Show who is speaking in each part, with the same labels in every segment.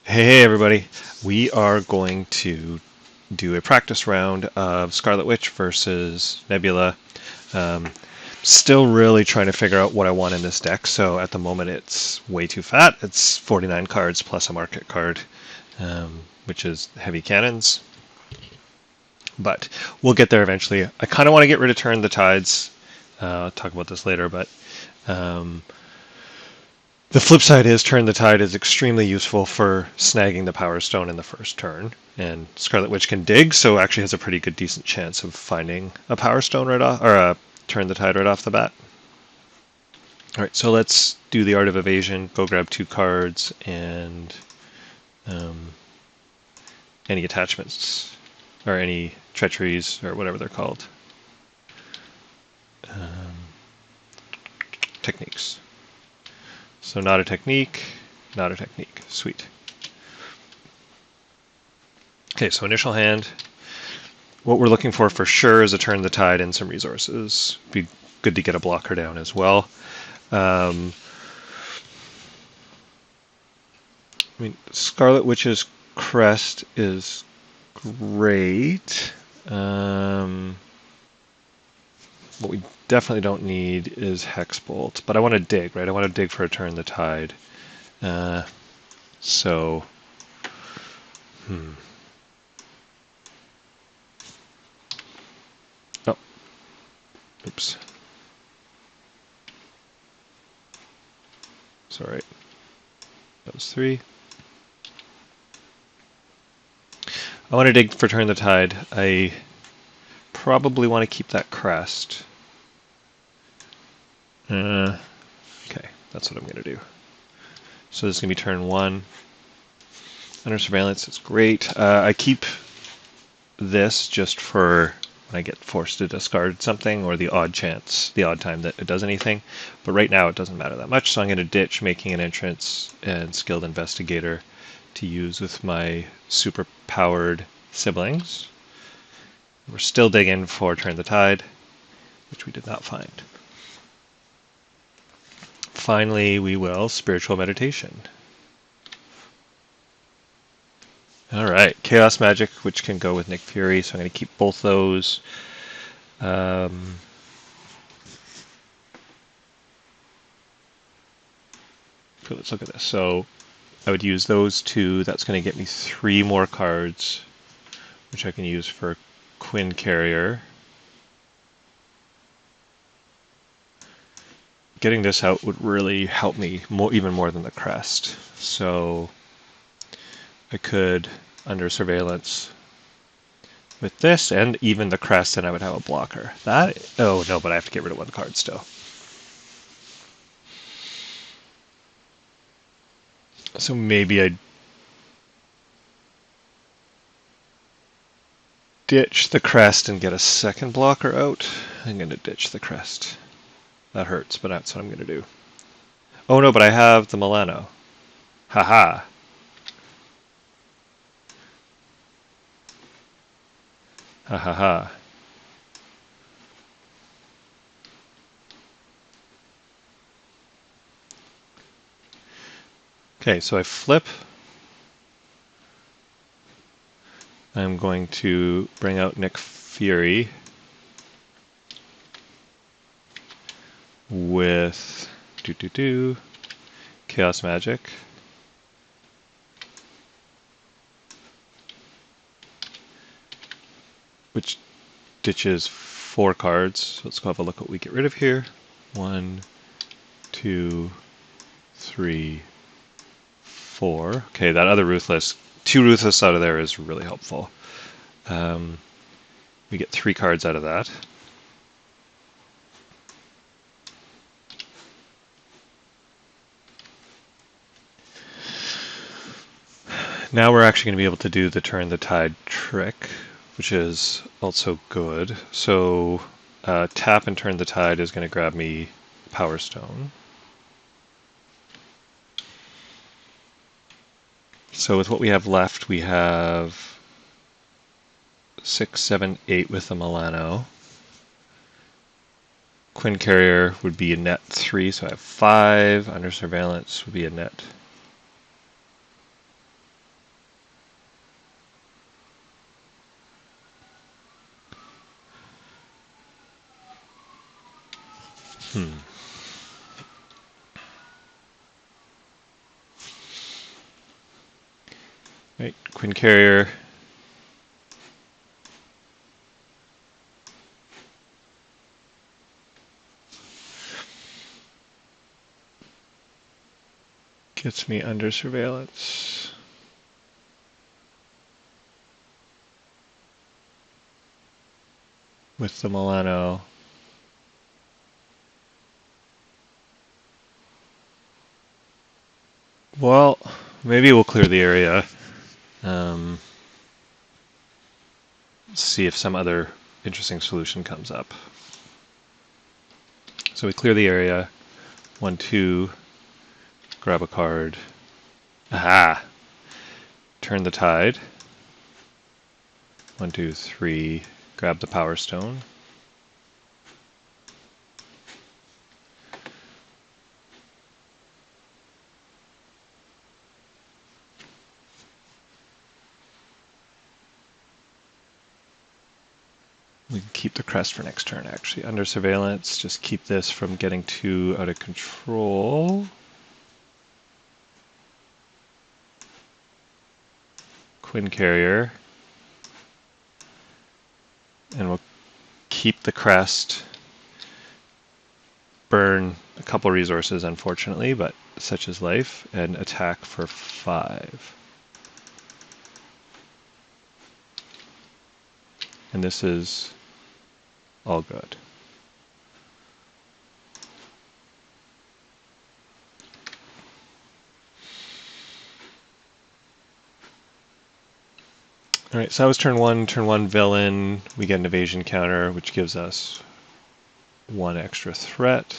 Speaker 1: Hey everybody, we are going to do a practice round of Scarlet Witch versus Nebula. Um, Still really trying to figure out what I want in this deck, so at the moment it's way too fat. It's 49 cards plus a market card, which is heavy cannons. But we'll get there eventually. I kind of want to get rid of Turn the Tides. I'll talk about this later, but um, the flip side is Turn the Tide is extremely useful for snagging the Power Stone in the first turn, and Scarlet Witch can dig, so actually has a pretty good decent chance of finding a Power Stone right off, or a Turn the Tide right off the bat. All right, so let's do the Art of Evasion. Go grab 2 cards and any attachments or any treacheries or whatever they're called. Techniques. So not a technique, not a technique. Sweet. Okay, so initial hand. What we're looking for sure is a Turn the Tide and some resources. Be good to get a blocker down as well. I mean, Scarlet Witch's Crest is great. What we definitely don't need is Hex Bolt, but I want to dig, right? I want to dig for a Turn the Tide. So, Oh, oops. Sorry. That was 3. I want to dig for Turn the Tide. I probably want to keep that crest. Okay, that's what I'm going to do. So this is going to be turn 1. Under Surveillance is great. I keep this just for when I get forced to discard something or the odd time that it does anything. But right now it doesn't matter that much, so I'm going to ditch Making an Entrance and Skilled Investigator to use with my super powered siblings. We're still digging for Turn the Tide, which we did not find. Finally, we will Spiritual Meditation. Alright, Chaos Magic, which can go with Nick Fury, so I'm going to keep both those. Let's look at this. So I would use those 2. That's going to get me 3 more cards, which I can use for Quinn Carrier. Getting this out would really help me even more than the crest. So I could, under Surveillance, with this and even the crest, and I would have a blocker. Oh no, but I have to get rid of 1 card still. So maybe I ditch the crest and get a second blocker out. I'm going to ditch the crest. That hurts, but that's what I'm going to do. Oh no, but I have the Milano. Haha. Ha ha ha. Okay, so I flip. I'm going to bring out Nick Fury with Chaos Magic. Which ditches 4 cards. So let's go have a look at what we get rid of here. 1, 2, 3, 4. Okay, that other Ruthless. 2 Ruthless out of there is really helpful. We get 3 cards out of that. Now we're actually going to be able to do the Turn the Tide trick, which is also good. So tap and Turn the Tide is going to grab me Power Stone. So with what we have left, we have 6, 7, 8 with the Milano. Quinn Carrier would be a net 3, so I have 5. Under Surveillance would be a net Right, Queen Carrier. Gets me under surveillance. With the Milano. Well, maybe we'll clear the area. See if some other interesting solution comes up. So we clear the area. 1, 2. Grab a card. Aha! Turn the tide. 1, 2, 3. Grab the Power Stone. We can keep the crest for next turn, actually. Under surveillance, just keep this from getting too out of control. Queen Carrier. And we'll keep the crest. Burn a couple resources, unfortunately, but such is life. And attack for 5. And this is all good. All right, so that was turn 1. Turn 1 villain. We get an evasion counter, which gives us 1 extra threat.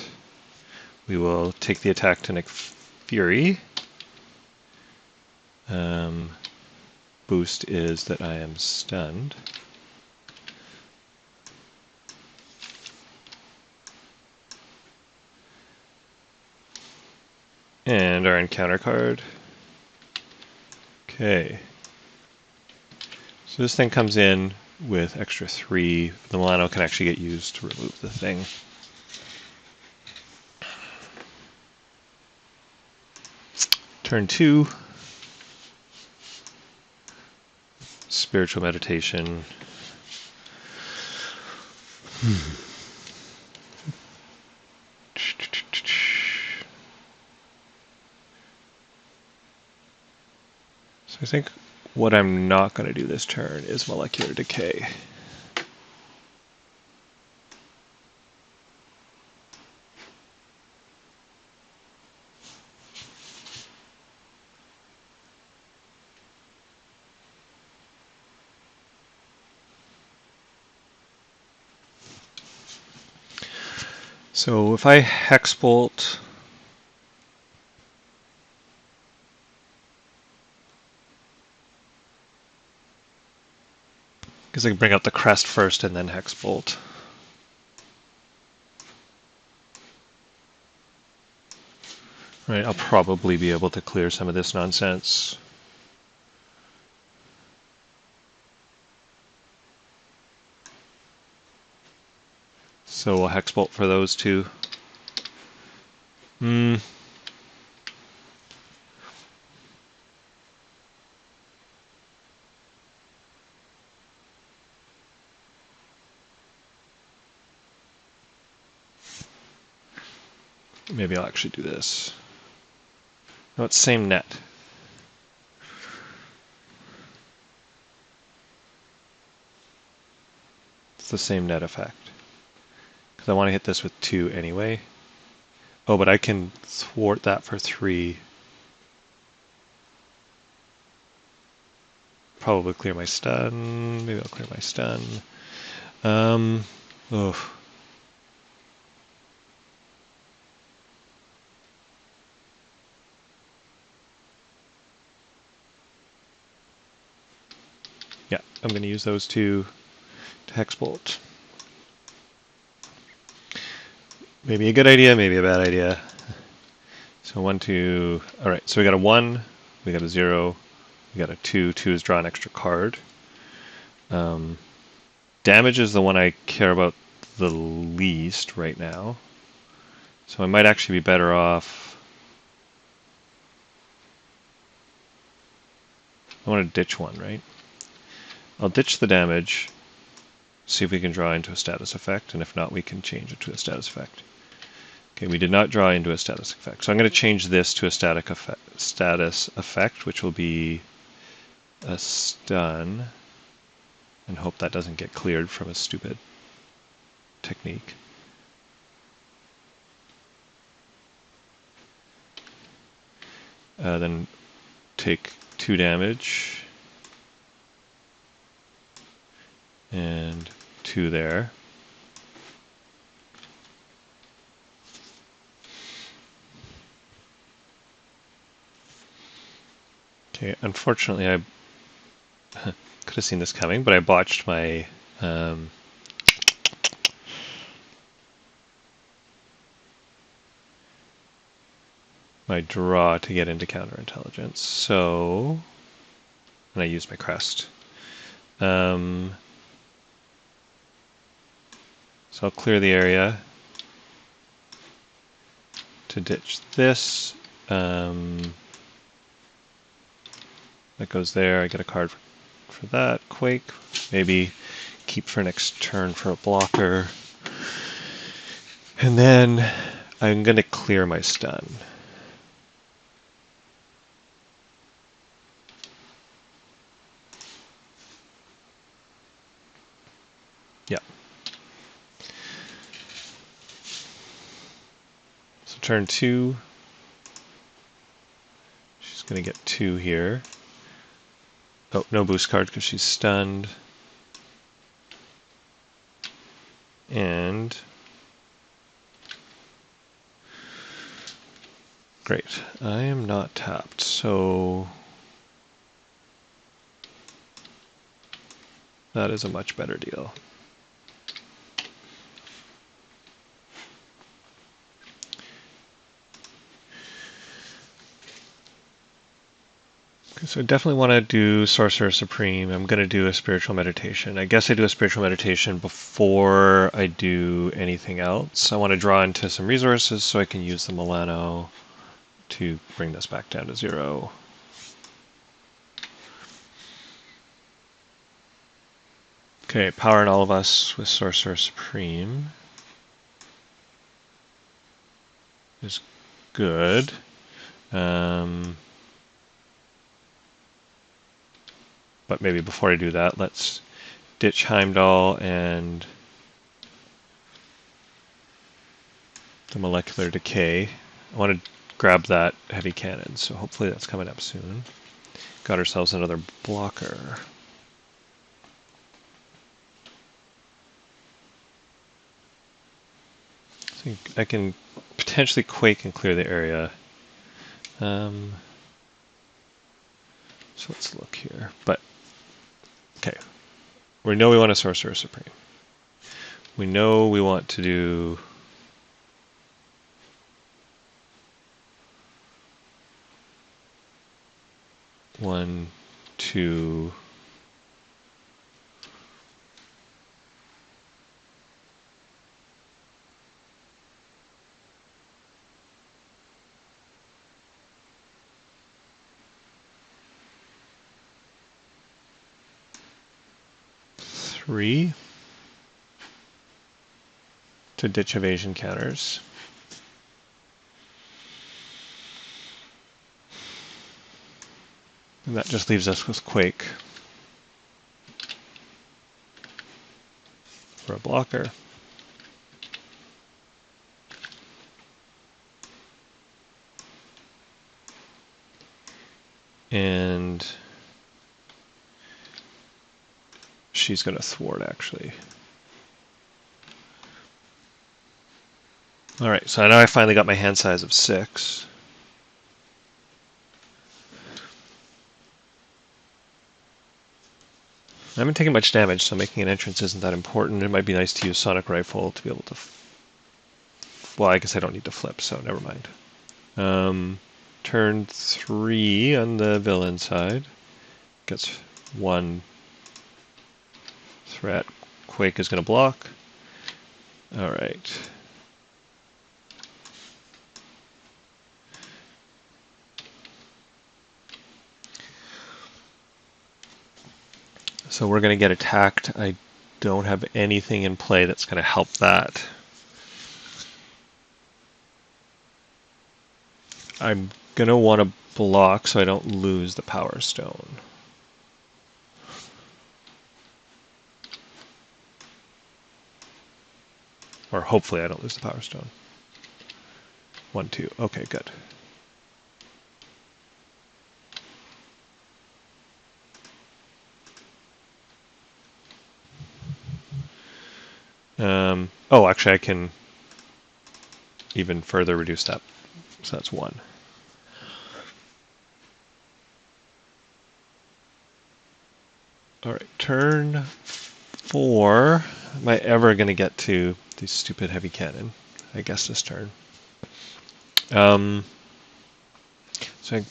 Speaker 1: We will take the attack to Nick Fury. Boost is that I am stunned. And our encounter card. Okay. So this thing comes in with extra 3. The Milano can actually get used to remove the thing. Turn 2. Spiritual meditation. So I think what I'm not going to do this turn is molecular decay. So if I hexbolt, because I can bring out the crest first and then hexbolt. Right, I'll probably be able to clear some of this nonsense. So we'll hexbolt for those two. Maybe I'll actually do this. No, it's same net. It's the same net effect. Because I want to hit this with 2 anyway. Oh, but I can thwart that for 3. Probably clear my stun. Maybe I'll clear my stun. Oh. Yeah, I'm going to use those 2 to hexbolt. Maybe a good idea, maybe a bad idea. So 1, 2. All right, so we got a 1, we got a 0, we got a 2. 2 is draw an extra card. Damage is the one I care about the least right now. So I might actually be better off. I want to ditch one, right? I'll ditch the damage, see if we can draw into a status effect, and if not, we can change it to a status effect. Okay, we did not draw into a status effect. So I'm going to change this to a status effect, which will be a stun, and hope that doesn't get cleared from a stupid technique. Then take 2 damage, and 2 there. Okay, unfortunately I could have seen this coming, but I botched my my draw to get into counterintelligence. So, and I used my crest. So I'll clear the area to ditch this. That goes there. I get a card for that. Quake. Maybe keep for next turn for a blocker. And then I'm going to clear my stun. Yeah. So turn 2. She's going to get 2 here. Oh, no boost card because she's stunned. And great. I am not tapped, so that is a much better deal. So I definitely want to do Sorcerer Supreme. I'm going to do a Spiritual Meditation. I guess I do a Spiritual Meditation before I do anything else. I want to draw into some resources so I can use the Milano to bring this back down to 0. Okay, power in all of us with Sorcerer Supreme is good. But maybe before I do that, let's ditch Heimdall and the molecular decay. I want to grab that heavy cannon, so hopefully that's coming up soon. Got ourselves another blocker. So I can potentially quake and clear the area. So let's look here. But okay, we know we want a Sorcerer Supreme. We know we want to do 1, 2. Three to ditch evasion counters. And that just leaves us with Quake for a blocker. And she's going to thwart, actually. All right, so now I finally got my hand size of 6. I haven't taken much damage, so making an entrance isn't that important. It might be nice to use Sonic Rifle to be able to... well, I guess I don't need to flip, so never mind. Turn 3 on the villain side. Gets 1 threat. Quake is going to block. All right. So we're going to get attacked. I don't have anything in play that's going to help that. I'm going to want to block so I don't lose the Power Stone. Or hopefully I don't lose the Power Stone. 1, 2. Okay, good. Oh, actually I can even further reduce that. So that's 1. All right, turn 4. Am I ever going to get to the stupid heavy cannon? I guess this turn. So I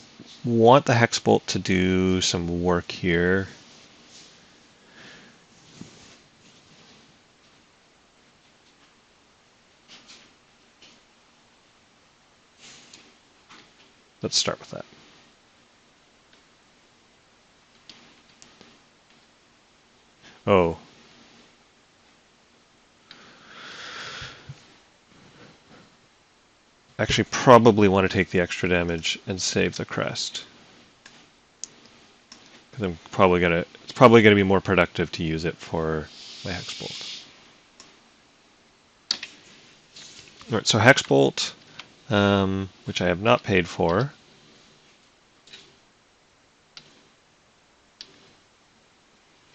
Speaker 1: want the Hex Bolt to do some work here. Let's start with that. Oh. Actually, probably want to take the extra damage and save the crest. Because I'm probably gonna. It's probably gonna be more productive to use it for my Hex Bolt. All right, so Hex Bolt, which I have not paid for.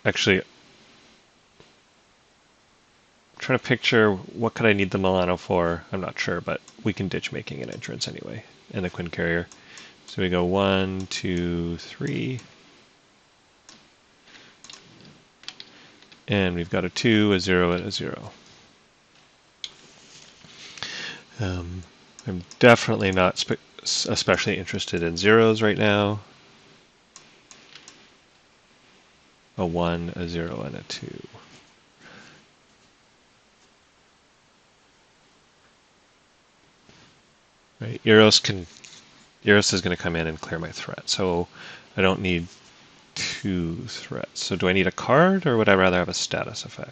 Speaker 1: Actually, I'm trying to picture what could I need the Milano for. I'm not sure, but we can ditch making an entrance anyway, and the Quinn Carrier. So we go 1, 2, 3. And we've got a 2, a 0, and a 0. I'm definitely not especially interested in zeros right now. A 1, a 0, and a 2. Right, Eros is going to come in and clear my threat, so I don't need 2 threats. So do I need a card, or would I rather have a status effect?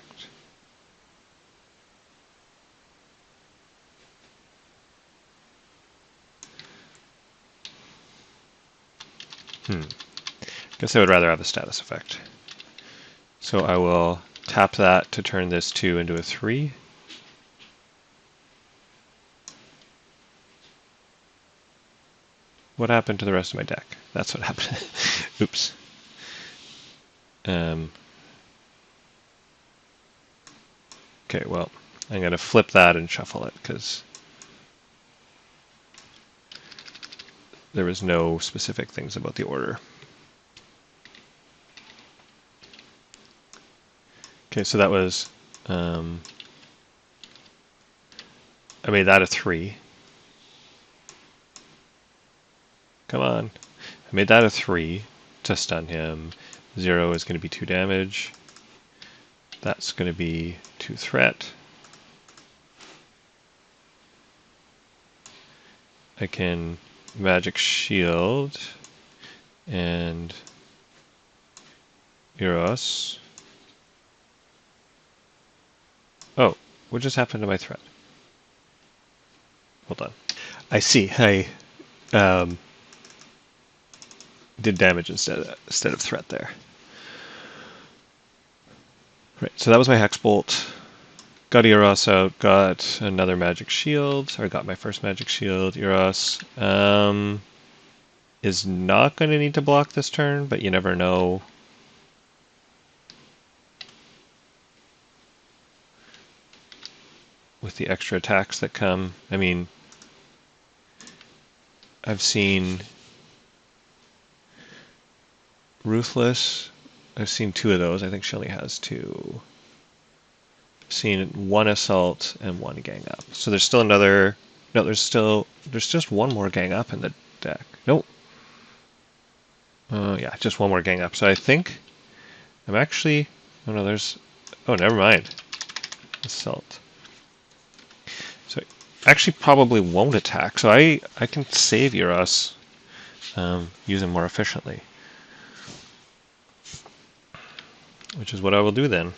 Speaker 1: Guess I would rather have a status effect. So I will tap that to turn this 2 into a 3. What happened to the rest of my deck? That's what happened. Oops. Okay, well, I'm going to flip that and shuffle it because there was no specific things about the order. Okay, so that was, I made that a 3. Come on. I made that a 3 to stun him. 0 is going to be 2 damage. That's going to be 2 threat. I can Magic Shield and Eros. Oh, what just happened to my threat? Hold on. I see. I did damage instead of threat there. Right, so that was my Hex Bolt. Got Eros out, got another Magic Shield, or got my first Magic Shield. Eros is not going to need to block this turn, but you never know. With the extra attacks that come. I mean, I've seen Ruthless. I've seen 2 of those. I think she only has 2. I've seen 1 Assault and 1 Gang Up. So there's still another. No, there's just 1 more Gang Up in the deck. Nope. Yeah, just 1 more Gang Up. So I think I'm actually. Oh no, there's. Oh, never mind. Assault. So I actually probably won't attack. So I can save Eros, use him more efficiently. which is what I will do then.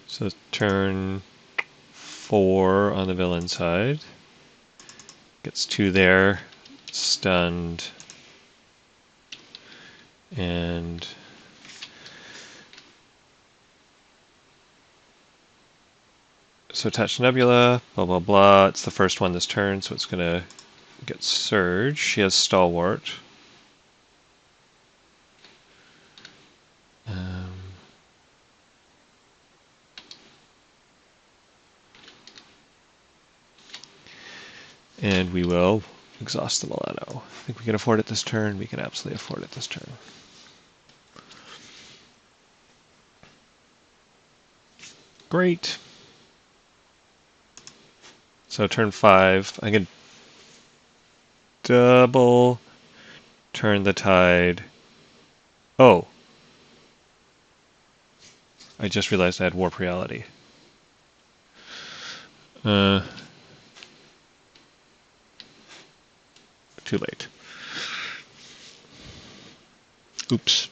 Speaker 1: So turn 4 on the villain side. Gets 2 there, stunned, and so attach Nebula, blah blah blah. It's the first one this turn, so it's gonna get Surge. She has Stalwart. And we will exhaust the Milano. I think we can afford it this turn. We can absolutely afford it this turn. Great. So turn 5, I can double turn the tide. Oh. I just realized I had Warp Reality. Too late. Oops.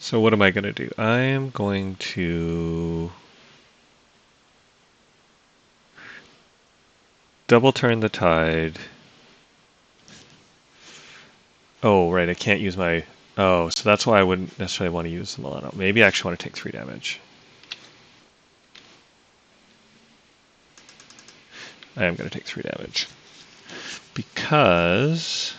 Speaker 1: So what am I going to do? I am going to double turn the tide. Oh, right, I can't use my... Oh, so that's why I wouldn't necessarily want to use the Milano. Maybe I actually want to take 3 damage. I am going to take 3 damage. Because...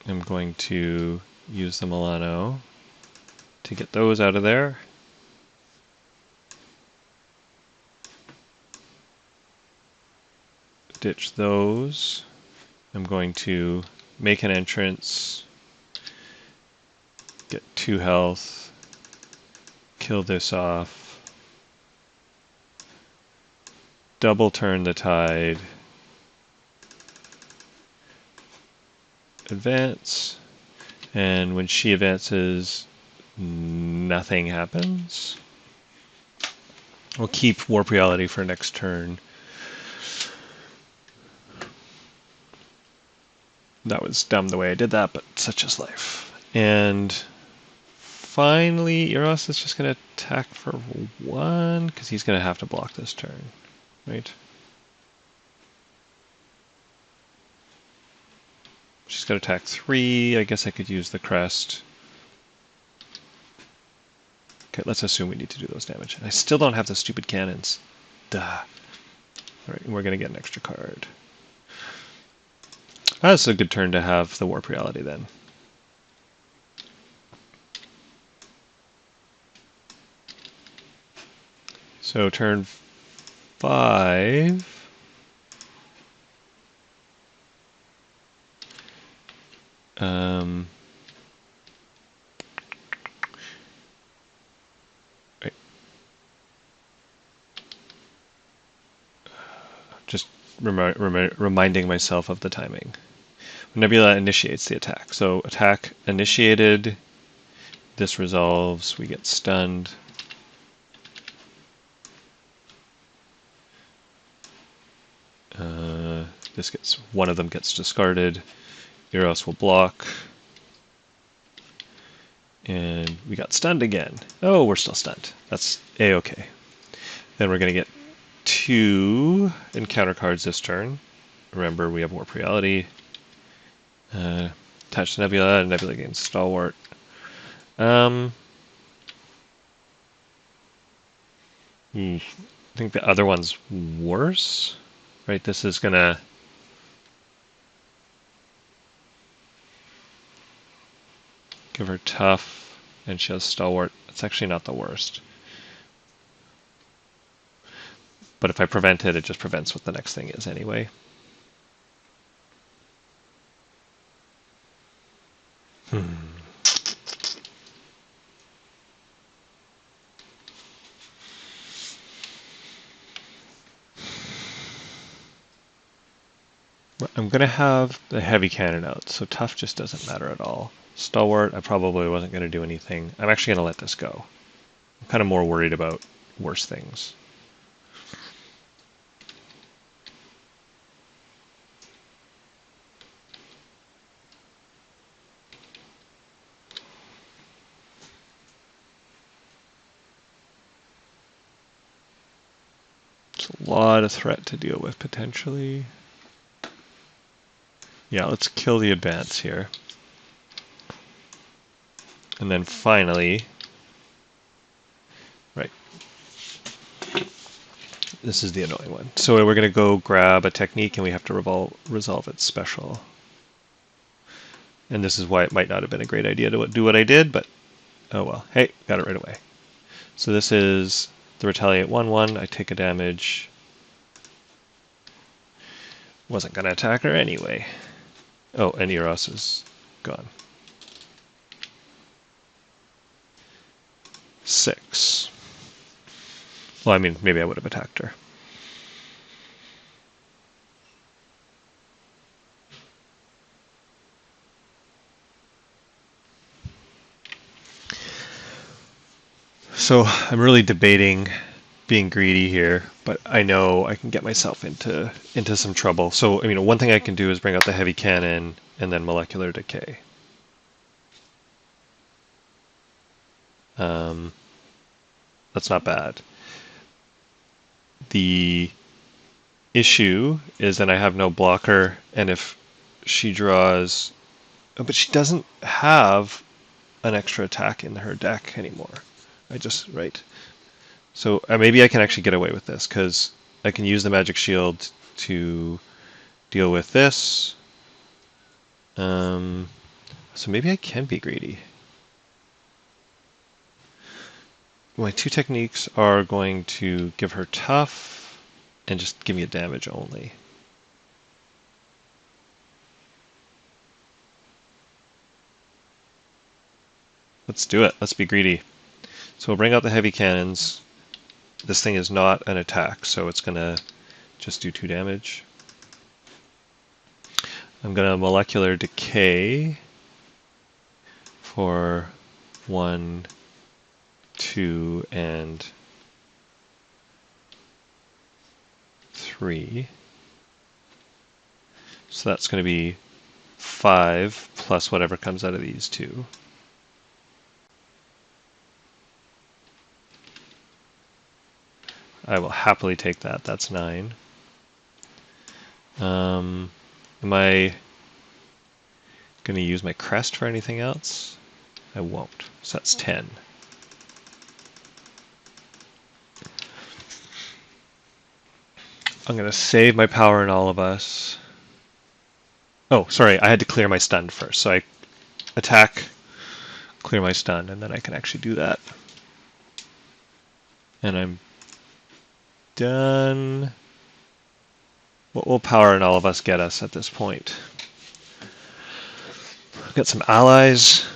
Speaker 1: I'm going to use the Milano to get those out of there. Ditch those. I'm going to make an entrance, get 2 health, kill this off, double turn the tide, advance, and when she advances, nothing happens. We'll keep Warp Reality for next turn. That was dumb the way I did that, but such is life. And finally, Eros is just going to attack for 1, because he's going to have to block this turn, right? She's got to attack 3. I guess I could use the crest. Okay, let's assume we need to do those damage. I still don't have the stupid cannons. Duh. Alright, we're going to get an extra card. That's a good turn to have the Warp Reality then. So turn 5. Right. Just reminding myself of the timing. Nebula initiates the attack. So attack initiated. This resolves. We get stunned. This gets, one of them gets discarded. Eros will block. And we got stunned again. Oh, we're still stunned. That's A-okay. Then we're going to get 2 encounter cards this turn. Remember, we have Warp Reality. Attach to Nebula, and Nebula gains Stalwart. I think the other one's worse. Right, this is going to... give her tough, and she has Stalwart. It's actually not the worst. But if I prevent it, it just prevents what the next thing is anyway. I'm going to have the heavy cannon out, so tough just doesn't matter at all. Stalwart, I probably wasn't going to do anything. I'm actually going to let this go. I'm kind of more worried about worse things. It's a lot of threat to deal with, potentially. Yeah, let's kill the advance here. And then finally, right, this is the annoying one. So we're going to go grab a technique and we have to resolve its special. And this is why it might not have been a great idea to do what I did, but oh well. Hey, got it right away. So this is the retaliate 1/1. I take a damage. Wasn't going to attack her anyway. Oh, and Eros is gone. 6. Well, I mean, maybe I would have attacked her. So I'm really debating being greedy here, but I know I can get myself into some trouble. So, I mean, one thing I can do is bring out the heavy cannon and then molecular decay. That's not bad. The issue is that I have no blocker, and if she draws... Oh, but she doesn't have an extra attack in her deck anymore. Right. So maybe I can actually get away with this, because I can use the magic shield to deal with this. So maybe I can be greedy. My 2 techniques are going to give her tough and just give me a damage only. Let's do it. Let's be greedy. So we'll bring out the heavy cannons. This thing is not an attack, so it's going to just do 2 damage. I'm going to molecular decay for 1, 2, and 3. So that's going to be 5 plus whatever comes out of these 2. I will happily take that. That's 9. Am I going to use my crest for anything else? I won't. So that's 10. I'm going to save my power in all of us. Oh, sorry, I had to clear my stun first. So I attack, clear my stun, and then I can actually do that. And I'm done. What will power in all of us get us at this point? I've got some allies.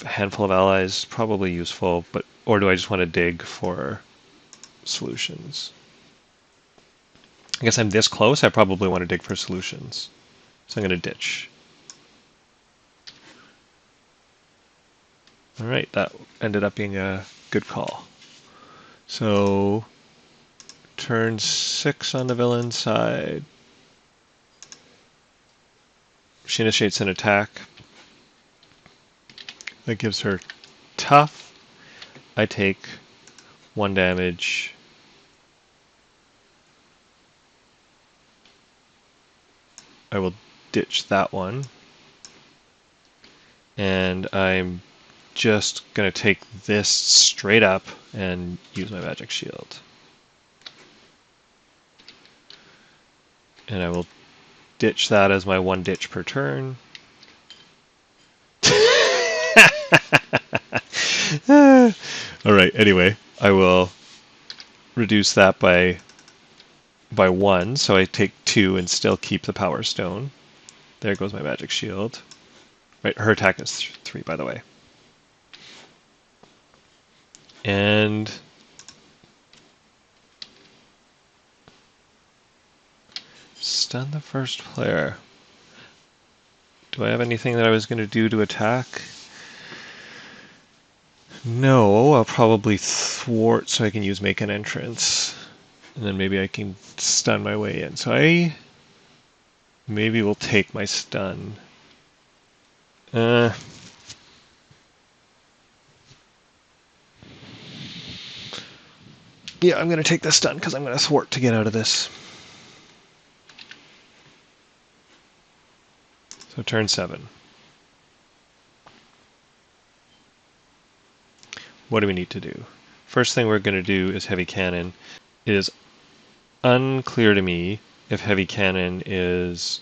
Speaker 1: A handful of allies, probably useful, but or do I just want to dig for solutions? I guess I'm this close, I probably want to dig for solutions. So I'm going to ditch. Alright, that ended up being a good call. So, turn 6 on the villain side. She initiates an attack. That gives her tough. I take 1 damage. I will ditch that one. And I'm just going to take this straight up and use my magic shield. And I will ditch that as my 1 ditch per turn. Alright, anyway, I will reduce that by 1, so I take 2 and still keep the power stone. There goes my magic shield. Right, her attack is 3, by the way. And Stun the first player. Do I have anything that I was going to do to attack? No, I'll probably thwart so I can use make an entrance. And then maybe I can stun my way in. So I maybe will take my stun. Yeah, I'm going to take the stun because I'm going to thwart to get out of this. So turn 7. What do we need to do? First thing we're going to do is heavy cannon. It is unclear to me if heavy cannon is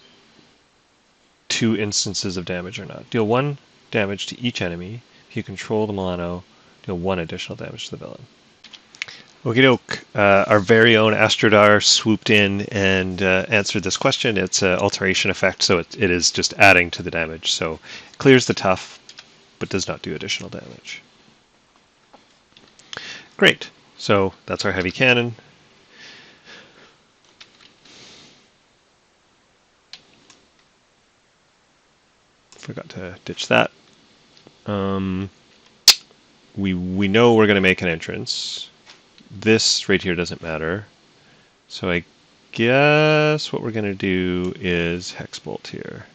Speaker 1: 2 instances of damage or not. Deal 1 damage to each enemy. If you control the Milano, deal 1 additional damage to the villain. Okie doke. Our very own Astrodar swooped in and answered this question. It's an alteration effect, so it is just adding to the damage. So it clears the tough, but does not do additional damage. Great. So that's our heavy cannon. Forgot to ditch that. We know we're going to make an entrance. This right here doesn't matter. So I guess what we're going to do is Hex Bolt here.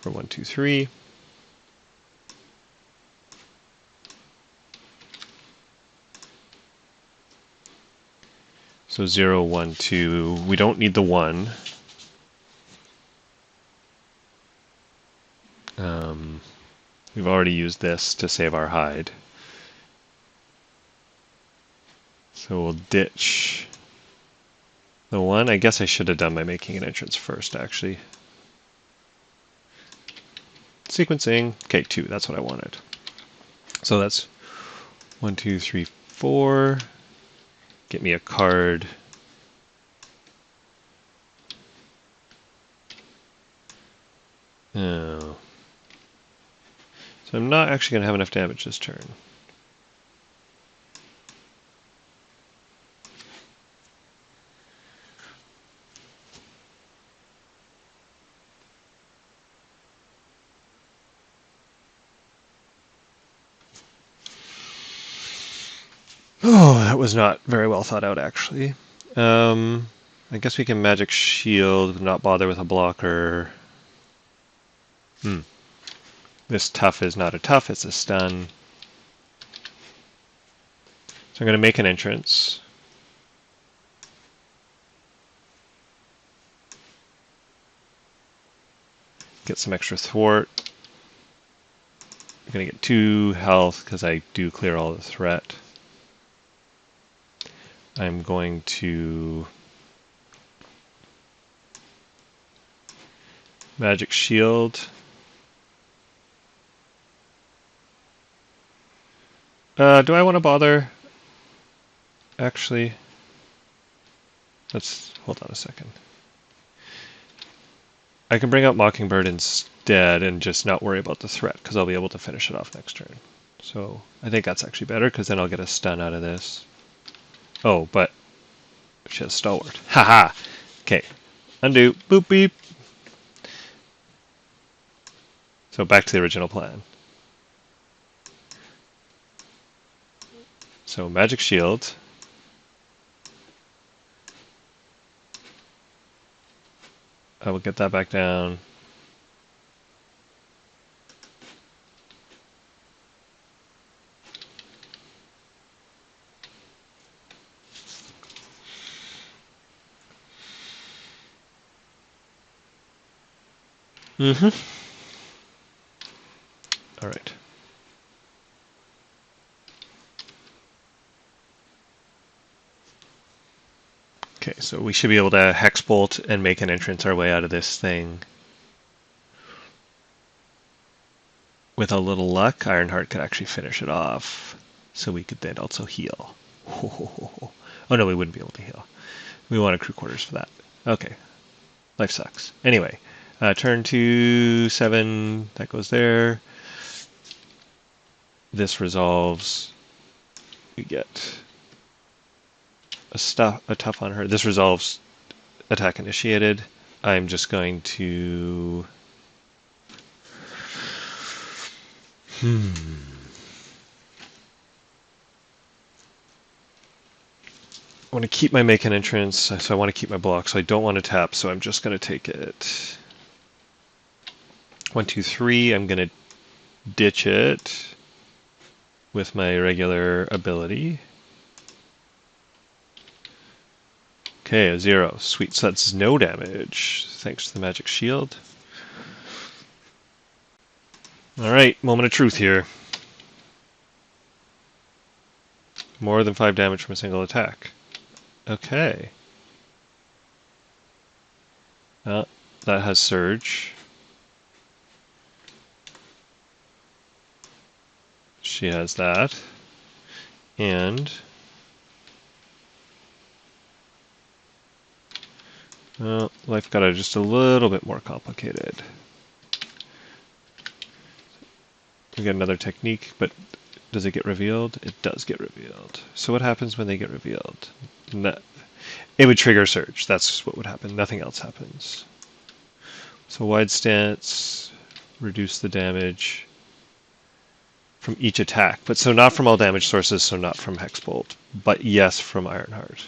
Speaker 1: For 1, 2, 3. So 0, 1, 2. We don't need the 1. We've already used this to save our hide. So we'll ditch the 1. I guess I should have done by making an entrance first, actually. Sequencing. Okay, 2. That's what I wanted. So that's 1, 2, 3, 4. Get me a card. Oh. So I'm not actually going to have enough damage this turn. Oh, that was not very well thought out, actually. I guess we can Magic Shield, not bother with a blocker. This tough is not a tough, it's a stun. So I'm going to make an entrance. Get some extra thwart. I'm going to get 2 health because I do clear all the threat. I'm going to Magic Shield. Do I want to bother? Actually, let's hold on a second. I can bring up Mockingbird instead and just not worry about the threat because I'll be able to finish it off next turn. So I think that's actually better because then I'll get a stun out of this. Oh, but she has Stalwart. Haha! Okay. Undo. Boop beep. So back to the original plan. So Magic Shield. I will get that back down. All right. Okay, so we should be able to Hex Bolt and make an entrance our way out of this thing. With a little luck, Ironheart could actually finish it off. So we could then also heal. Oh no, we wouldn't be able to heal. We want a crew quarters for that. Okay. Life sucks. Anyway, turn to 7. That goes there. This resolves. we get a tough on her. This resolves attack initiated. I'm just going to... I want to keep my make an entrance, so I want to keep my block, so I don't want to tap, so I'm just going to take it. 1, 2, 3, I'm going to ditch it with my regular ability. Okay, a 0. Sweet, so that's no damage, thanks to the magic shield. Alright, moment of truth here. More than 5 damage from a single attack. Okay. That has Surge. She has that. And... well, life got just a little bit more complicated. We get another technique, but does it get revealed? It does get revealed. So what happens when they get revealed? It would trigger Surge. That's what would happen. Nothing else happens. So wide stance, reduce the damage from each attack. But so not from all damage sources, so not from Hexbolt. But yes, from Ironheart.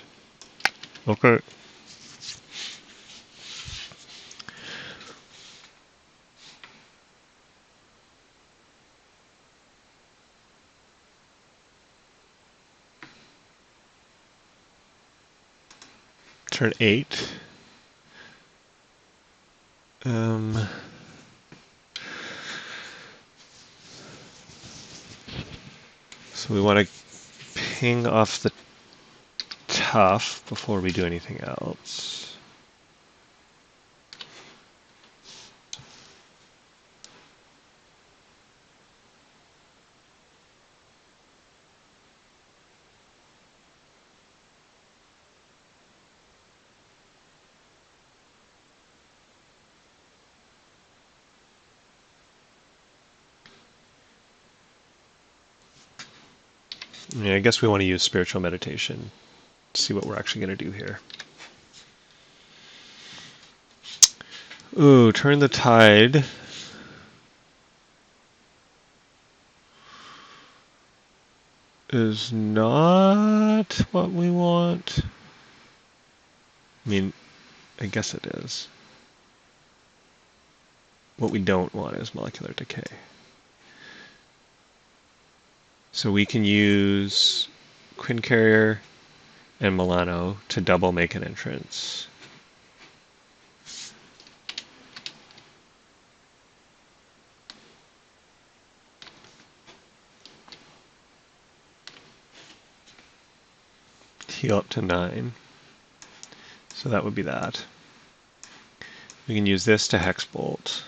Speaker 1: Okay. Turn 8. So we want to ping off the tough before we do anything else. Yeah, I guess we want to use spiritual meditation to see what we're actually going to do here. Ooh, turn the tide. Is not what we want. I mean, I guess it is. What we don't want is molecular decay. So we can use Quinn Carrier and Milano to double make an entrance. Heal up to 9. So that would be that. We can use this to Hexbolt.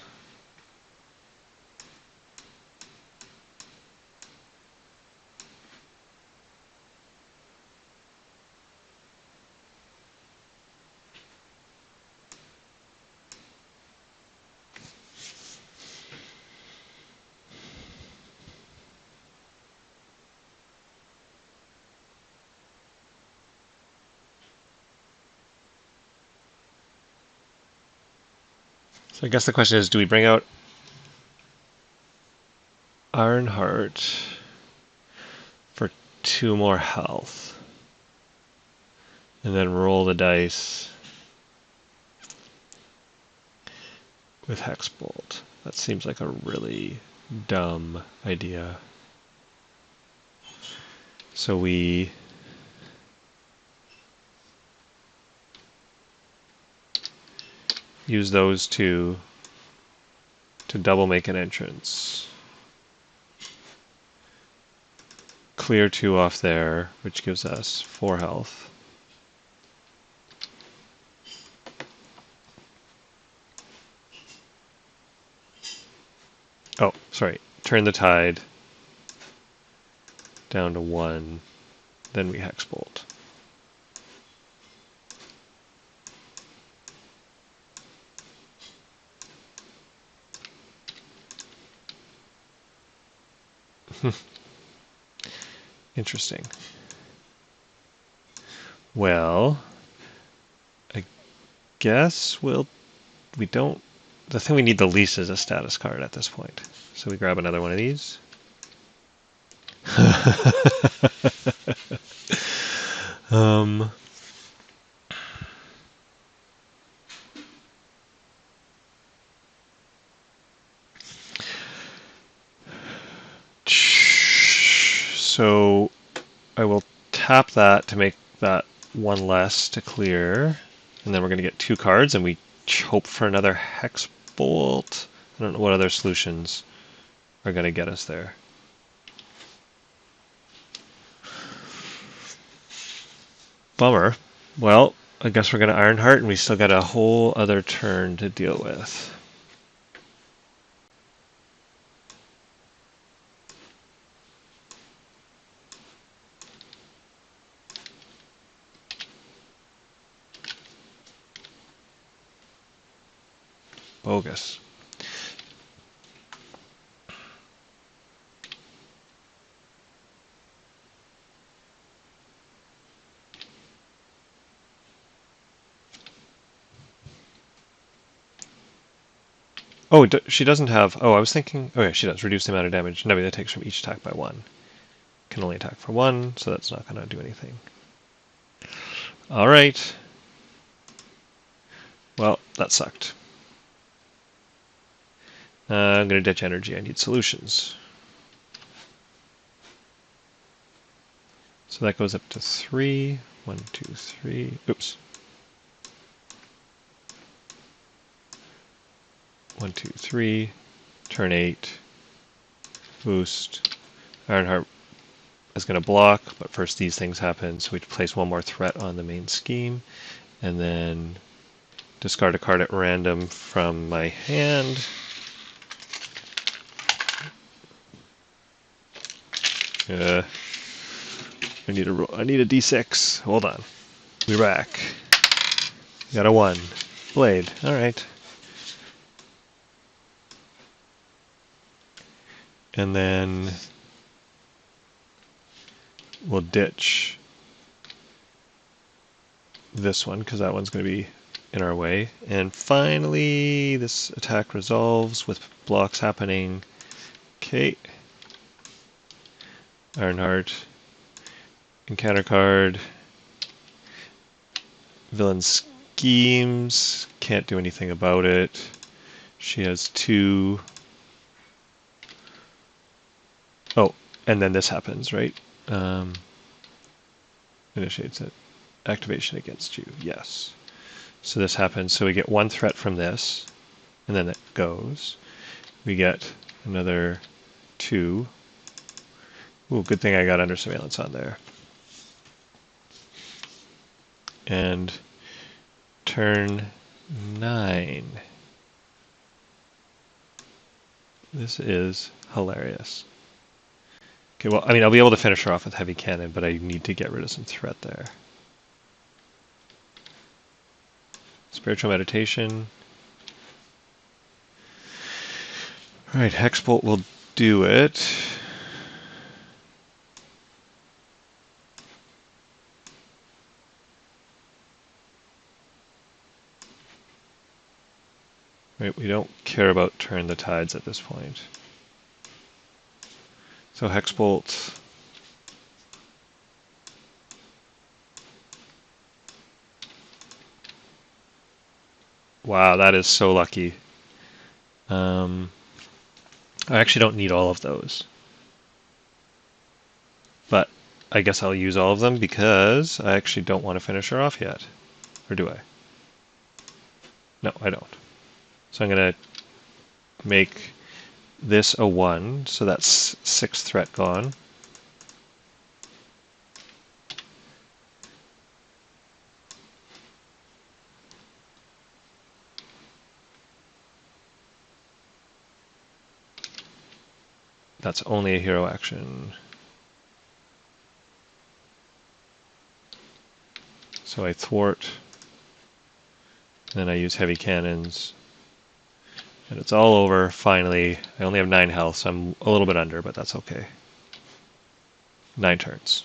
Speaker 1: So I guess the question is, do we bring out Ironheart for 2 more health? And then roll the dice with Hexbolt. That seems like a really dumb idea. So we use those two to double make an entrance. Clear 2 off there, which gives us 4 health. Oh, sorry. Turn the tide down to 1, then we Hexbolt. Interesting. Well, I guess we don't, the thing we need the least is a status card at this point. So we grab another one of these. um, so I will tap that to make that one less to clear, and then we're going to get 2 cards, and we hope for another Hex Bolt. I don't know what other solutions are going to get us there. Bummer. Well, I guess we're going to Ironheart, and we still got a whole other turn to deal with. Bogus. Oh, she doesn't have... Oh, I was thinking... Oh, yeah, she does. Reduce the amount of damage Nebula takes from each attack by 1. Can only attack for 1, so that's not going to do anything. All right. Well, that sucked. I'm going to ditch energy. I need solutions. So that goes up to 3. 1, 2, 3. Oops. 1, 2, 3. Turn 8. Boost. Ironheart is going to block, but first these things happen, so we place one more threat on the main scheme, and then discard a card at random from my hand. I need a D6. Hold on. We rack. Got a 1. Blade. All right. And then we'll ditch this one because that one's going to be in our way. And finally, this attack resolves with blocks happening. Okay. Ironheart. Encounter card. Villain schemes. Can't do anything about it. She has 2. Oh, and then this happens, right? Initiates it. Activation against you. Yes. So this happens. So we get 1 threat from this, and then it goes. We get another 2. Ooh, good thing I got under surveillance on there. And turn 9. This is hilarious. Okay, well, I mean, I'll be able to finish her off with heavy cannon, but I need to get rid of some threat there. Spiritual meditation. All right, Hexbolt will do it. Right, we don't care about turn the tides at this point. So Hexbolt. Wow, that is so lucky. I actually don't need all of those. But I guess I'll use all of them because I actually don't want to finish her off yet. Or do I? No, I don't. So I'm going to make this a 1, so that's 6 threat gone. That's only a hero action. So I thwart, then I use heavy cannons, and it's all over, finally. I only have 9 health, so I'm a little bit under, but that's okay. 9 turns.